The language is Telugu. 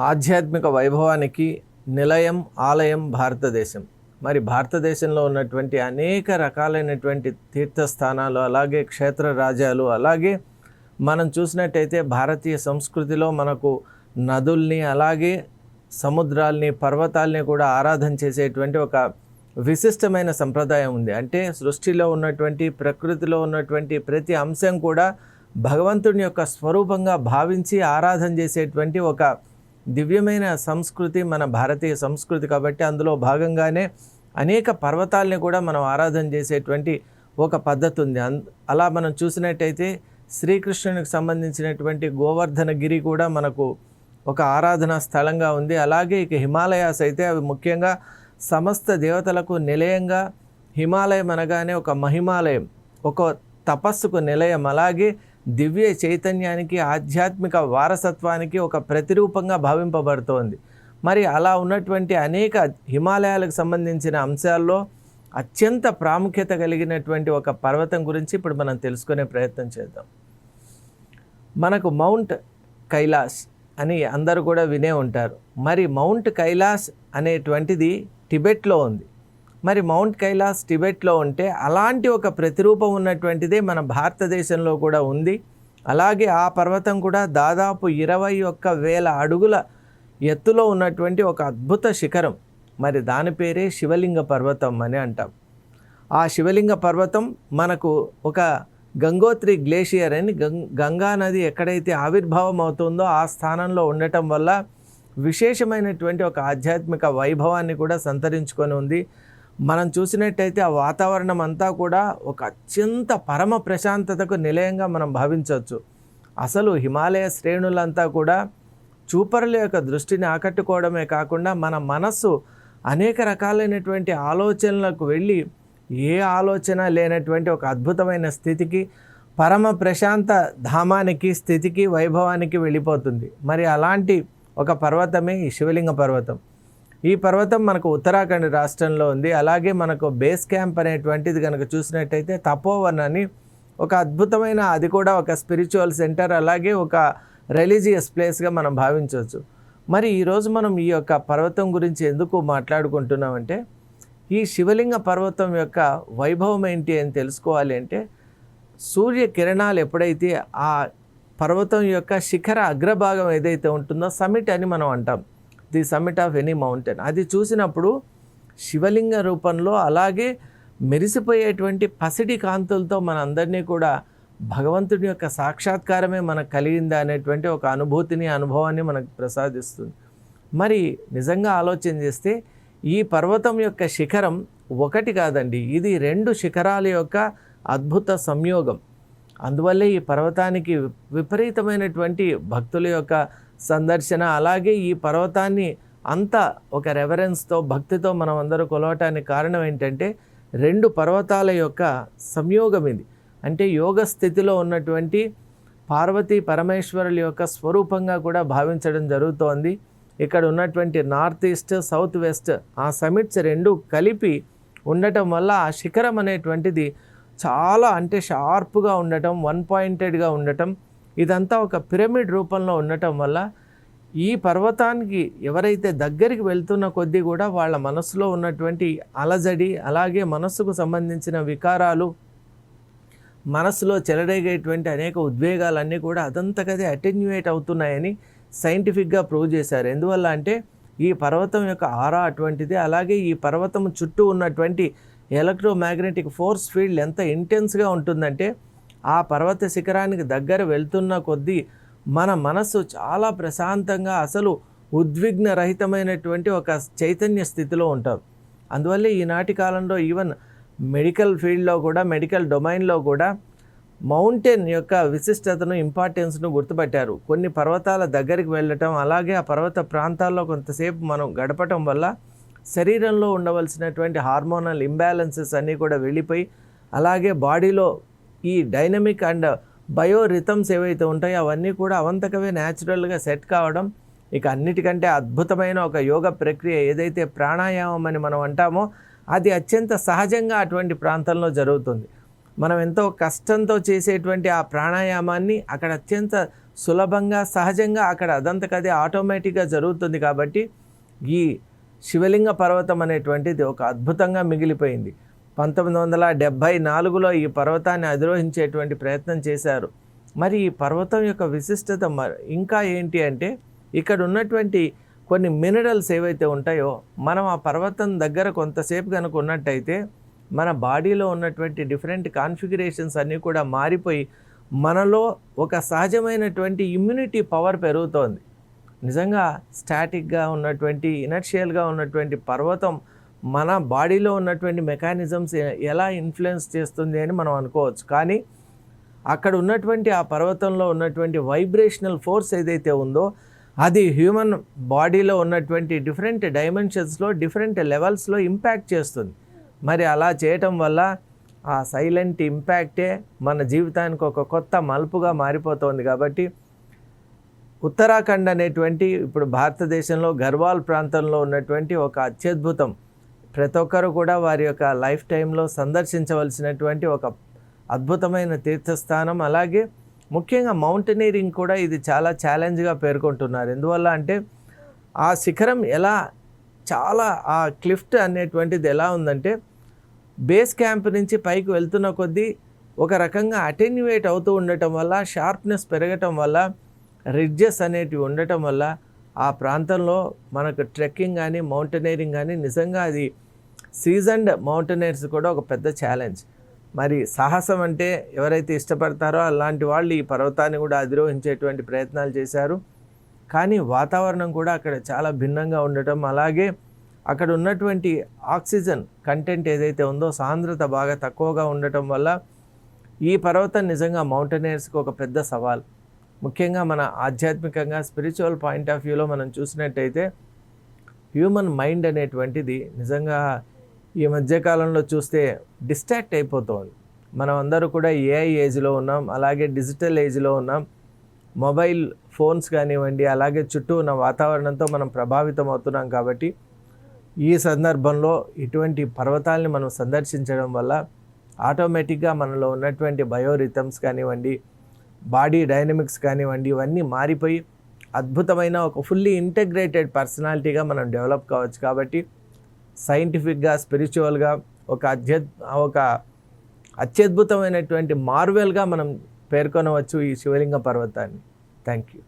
ఆధ్యాత్మిక వైభవానికి నిలయం ఆలయం భారతదేశం. మరి భారతదేశంలో ఉన్నటువంటి అనేక రకాలైనటువంటి తీర్థస్థానాలు, అలాగే క్షేత్ర రాజ్యాలు, అలాగే మనం చూసినట్టయితే భారతీయ సంస్కృతిలో మనకు నదుల్ని, అలాగే సముద్రాల్ని, పర్వతాల్ని కూడా ఆరాధన చేసేటువంటి ఒక విశిష్టమైన సంప్రదాయం ఉంది. అంటే సృష్టిలో ఉన్నటువంటి, ప్రకృతిలో ఉన్నటువంటి ప్రతి అంశం కూడా భగవంతుని యొక్క స్వరూపంగా భావించి ఆరాధన చేసేటువంటి ఒక దివ్యమైన సంస్కృతి మన భారతీయ సంస్కృతి. కాబట్టి అందులో భాగంగానే అనేక పర్వతాలని కూడా మనం ఆరాధన చేసేటువంటి ఒక పద్ధతి ఉంది. అలా మనం చూసినట్టయితే శ్రీకృష్ణునికి సంబంధించినటువంటి గోవర్ధనగిరి కూడా మనకు ఒక ఆరాధనా స్థలంగా ఉంది. అలాగే ఇక హిమాలయాస్ అయితే అవి ముఖ్యంగా సమస్త దేవతలకు నిలయంగా, హిమాలయం అనగానే ఒక మహిమాలయం, ఒక తపస్సుకు నిలయం, అలాగే దివ్య చైతన్యానికి, ఆధ్యాత్మిక వారసత్వానికి ఒక ప్రతిరూపంగా భావింపబడుతోంది. మరి అలా ఉన్నటువంటి అనేక హిమాలయాలకు సంబంధించిన అంశాల్లో అత్యంత ప్రాముఖ్యత కలిగినటువంటి ఒక పర్వతం గురించి ఇప్పుడు మనం తెలుసుకునే ప్రయత్నం చేద్దాం. మనకు మౌంట్ కైలాస్ అని అందరూ కూడా వినే ఉంటారు. మరి మౌంట్ కైలాస్ అనేటువంటిది టిబెట్లో ఉంది. మరి మౌంట్ కైలాస్ టిబెట్లో ఉంటే అలాంటి ఒక ప్రతిరూపం ఉన్నటువంటిదే మన భారతదేశంలో కూడా ఉంది. అలాగే ఆ పర్వతం కూడా దాదాపు 21,000 అడుగుల ఎత్తులో ఉన్నటువంటి ఒక అద్భుత శిఖరం. మరి దాని పేరే శివలింగ పర్వతం అని అంటాం. ఆ శివలింగ పర్వతం మనకు ఒక గంగోత్రి గ్లేషియర్ అని గంగా నది ఎక్కడైతే ఆవిర్భావం అవుతుందో ఆ స్థానంలో ఉండటం వల్ల విశేషమైనటువంటి ఒక ఆధ్యాత్మిక వైభవాన్ని కూడా సంతరించుకొని ఉంది. మనం చూసినట్టయితే ఆ వాతావరణం అంతా కూడా ఒక అత్యంత పరమ ప్రశాంతతకు నిలయంగా మనం భావించవచ్చు. అసలు హిమాలయ శ్రేణులంతా కూడా చూపరుల యొక్క దృష్టిని ఆకట్టుకోవడమే కాకుండా మన మనస్సు అనేక రకాలైనటువంటి ఆలోచనలకు వెళ్ళి ఏ ఆలోచన లేనటువంటి ఒక అద్భుతమైన స్థితికి, పరమ ప్రశాంత ధామానికి, స్థితికి, వైభవానికి వెళ్ళిపోతుంది. మరి అలాంటి ఒక పర్వతమే ఈ శివలింగ పర్వతం. ఈ పర్వతం మనకు ఉత్తరాఖండ్ రాష్ట్రంలో ఉంది. అలాగే మనకు బేస్ క్యాంప్ అనేటువంటిది కనుక చూసినట్టయితే తపోవన్ అని ఒక అద్భుతమైన, అది కూడా ఒక స్పిరిచువల్ సెంటర్, అలాగే ఒక రిలీజియస్ ప్లేస్గా మనం భావించవచ్చు. మరి ఈరోజు మనం ఈ యొక్క పర్వతం గురించి ఎందుకు మాట్లాడుకుంటున్నామంటే, ఈ శివలింగ పర్వతం యొక్క వైభవం ఏంటి అని తెలుసుకోవాలి అంటే, సూర్య కిరణాలు ఎప్పుడైతే ఆ పర్వతం యొక్క శిఖర అగ్రభాగం ఏదైతే ఉంటుందో సమిట్ అని మనం అంటాం, the summit of any mountain, అది చూసినప్పుడు శివలింగ రూపంలో అలాగే మెరిసిపోయేటువంటి పసిడి కాంతులతో మన అందరినీ కూడా భగవంతుడి యొక్క సాక్షాత్కారమే మనకు కలిగిందా అనేటువంటి ఒక అనుభూతిని, అనుభవాన్ని మనకు ప్రసాదిస్తుంది. మరి నిజంగా ఆలోచన చేస్తే ఈ పర్వతం యొక్క శిఖరం ఒకటి కాదండి, ఇది 2 శిఖరాల యొక్క అద్భుత సంయోగం. అందువల్లే ఈ పర్వతానికి విపరీతమైనటువంటి భక్తుల యొక్క సందర్శన, అలాగే ఈ పర్వతాన్ని అంత ఒక రెవరెన్స్తో, భక్తితో మనం అందరూ కొలవటానికి కారణం ఏంటంటే 2 పర్వతాల యొక్క సంయోగం ఇది. అంటే యోగ స్థితిలో ఉన్నటువంటి పార్వతీ పరమేశ్వరుల యొక్క స్వరూపంగా కూడా భావించడం జరుగుతోంది. ఇక్కడ ఉన్నటువంటి నార్త్ ఈస్ట్, సౌత్ వెస్ట్ ఆ సమిట్స్ 2 కలిపి ఉండటం వల్ల ఆ శిఖరం అనేటువంటిది చాలా అంటే షార్ప్గా ఉండటం, వన్ పాయింటెడ్గా ఉండటం, ఇదంతా ఒక పిరమిడ్ రూపంలో ఉండటం వల్ల ఈ పర్వతానికి ఎవరైతే దగ్గరికి వెళ్తున్న కొద్దీ కూడా వాళ్ళ మనసులో ఉన్నటువంటి అలజడి, అలాగే మనస్సుకు సంబంధించిన వికారాలు, మనసులో చెలరేగేటువంటి అనేక ఉద్వేగాలన్నీ కూడా అదంతకదే అటెన్యుయేట్ అవుతున్నాయని సైంటిఫిక్గా ప్రూవ్ చేశారు. ఎందువల్ల అంటే ఈ పర్వతం యొక్క ఆరా అటువంటిది. అలాగే ఈ పర్వతం చుట్టూ ఉన్నటువంటి ఎలక్ట్రోమాగ్నెటిక్ ఫోర్స్ ఫీల్డ్ ఎంత ఇంటెన్స్గా ఉంటుందంటే ఆ పర్వత శిఖరానికి దగ్గర వెళ్తున్న కొద్దీ మన మనస్సు చాలా ప్రశాంతంగా, అసలు ఉద్విగ్న రహితమైనటువంటి ఒక చైతన్య స్థితిలో ఉంటాం. అందువల్లే ఈనాటి కాలంలో ఈవెన్ మెడికల్ ఫీల్డ్లో కూడా, మెడికల్ డొమైన్లో కూడా మౌంటైన్ యొక్క విశిష్టతను, ఇంపార్టెన్స్ను గుర్తుపట్టారు. కొన్ని పర్వతాల దగ్గరికి వెళ్ళటం, అలాగే ఆ పర్వత ప్రాంతాల్లో కొంతసేపు మనం గడపటం వల్ల శరీరంలో ఉండవలసినటువంటి హార్మోనల్ ఇంబ్యాలెన్సెస్ అన్నీ కూడా వెళ్ళిపోయి, అలాగే బాడీలో ఈ డైనమిక్ అండ్ బయో రిథమ్స్ ఏవైతే ఉంటాయో అవన్నీ కూడా అవంతకవే న్యాచురల్గా సెట్ కావడం. ఇక అన్నిటికంటే అద్భుతమైన ఒక యోగ ప్రక్రియ ఏదైతే ప్రాణాయామం అని మనం అంటామో అది అత్యంత సహజంగా అటువంటి ప్రాంతంలో జరుగుతుంది. మనం ఎంతో కష్టంతో చేసేటువంటి ఆ ప్రాణాయామాన్ని అక్కడ అత్యంత సులభంగా సహజంగా అక్కడ అదంతకదే ఆటోమేటిక్గా జరుగుతుంది. కాబట్టి ఈ శివలింగ పర్వతం అనేటువంటిది ఒక అద్భుతంగా మిగిలిపోయింది. 1974లో ఈ పర్వతాన్ని అధిరోహించేటువంటి ప్రయత్నం చేశారు. మరి ఈ పర్వతం యొక్క విశిష్టత ఇంకా ఏంటి అంటే, ఇక్కడ ఉన్నటువంటి కొన్ని మినరల్స్ ఏవైతే ఉంటాయో, మనం ఆ పర్వతం దగ్గర కొంతసేపు కనుక ఉన్నట్టయితే మన బాడీలో ఉన్నటువంటి డిఫరెంట్ కాన్ఫిగరేషన్స్ అన్నీ కూడా మారిపోయి మనలో ఒక సహజమైనటువంటి ఇమ్యూనిటీ పవర్ పెరుగుతోంది. నిజంగా స్టాటిక్గా ఉన్నటువంటి ఇనర్షియల్గా ఉన్నటువంటి పర్వతం మన బాడీలో ఉన్నటువంటి మెకానిజమ్స్ ఎలా ఇన్ఫ్లుయెన్స్ చేస్తుంది అని మనం అనుకోవచ్చు. కానీ అక్కడ ఉన్నటువంటి ఆ పర్వతంలో ఉన్నటువంటి వైబ్రేషనల్ ఫోర్స్ ఏదైతే ఉందో అది హ్యూమన్ బాడీలో ఉన్నటువంటి డిఫరెంట్ డైమెన్షన్స్లో డిఫరెంట్ లెవెల్స్లో ఇంపాక్ట్ చేస్తుంది. మరి అలా చేయటం వల్ల ఆ సైలెంట్ ఇంపాక్టే మన జీవితానికి ఒక కొత్త మలుపుగా మారిపోతుంది. కాబట్టి ఉత్తరాఖండ్ అనేటువంటి ఇప్పుడు భారతదేశంలో గర్వాల్ ప్రాంతంలో ఉన్నటువంటి ఒక అత్యద్భుతం, ప్రతి ఒక్కరు కూడా వారి యొక్క లైఫ్ టైంలో సందర్శించవలసినటువంటి ఒక అద్భుతమైన తీర్థస్థానం. అలాగే ముఖ్యంగా మౌంటైనీరింగ్ కూడా ఇది చాలా ఛాలెంజ్గా పేర్కొంటున్నారు. ఎందువల్ల అంటే ఆ శిఖరం ఎలా చాలా ఆ క్లిఫ్ట్ అనేటువంటిది ఎలా ఉందంటే బేస్ క్యాంప్ నుంచి పైకి వెళ్తున్న కొద్దీ ఒక రకంగా అటెన్యువేట్ అవుతూ ఉండటం వల్ల, షార్ప్నెస్ పెరగటం వల్ల, రిడ్జెస్ అనేటివి ఉండటం వల్ల ఆ ప్రాంతంలో మనకు ట్రెక్కింగ్ కానీ మౌంటైనీరింగ్ కానీ నిజంగా అది సీజన్డ్ మౌంటైనర్స్ కూడా ఒక పెద్ద ఛాలెంజ్. మరి సాహసం అంటే ఎవరైతే ఇష్టపడతారో అలాంటి వాళ్ళు ఈ పర్వతాన్ని కూడా అధిరోహించేటువంటి ప్రయత్నాలు చేశారు. కానీ వాతావరణం కూడా అక్కడ చాలా భిన్నంగా ఉండటం, అలాగే అక్కడ ఉన్నటువంటి ఆక్సిజన్ కంటెంట్ ఏదైతే ఉందో సాంద్రత బాగా తక్కువగా ఉండటం వల్ల ఈ పర్వతం నిజంగా మౌంటైనర్స్కి ఒక పెద్ద సవాల్. ముఖ్యంగా మన ఆధ్యాత్మికంగా స్పిరిచువల్ పాయింట్ ఆఫ్ వ్యూలో మనం చూసినట్టయితే హ్యూమన్ మైండ్ అనేటువంటిది నిజంగా ఈ మధ్యకాలంలో చూస్తే డిస్ట్రాక్ట్ అయిపోతుంది. మనం అందరూ కూడా ఏఐ ఏజ్లో ఉన్నాం, అలాగే డిజిటల్ ఏజ్లో ఉన్నాం. మొబైల్ ఫోన్స్ కానివ్వండి, అలాగే చుట్టూ ఉన్న వాతావరణంతో మనం ప్రభావితం అవుతున్నాం. కాబట్టి ఈ సందర్భంలో ఇటువంటి పర్వతాలని మనం సందర్శించడం వల్ల ఆటోమేటిక్గా మనలో ఉన్నటువంటి బయోరిథమ్స్ కానివ్వండి, బాడీ డైనమిక్స్ కానివ్వండి, ఇవన్నీ మారిపోయి అద్భుతమైన ఒక ఫుల్లీ ఇంటగ్రేటెడ్ పర్సనాలిటీగా మనం డెవలప్ కావచ్చు. కాబట్టి సైంటిఫిక్గా, స్పిరిచువల్గా ఒక అత్యద్భుతమైనటువంటి మార్వెల్గా మనం పేర్కొనవచ్చు ఈ శివలింగ పర్వతాన్ని. Thank you.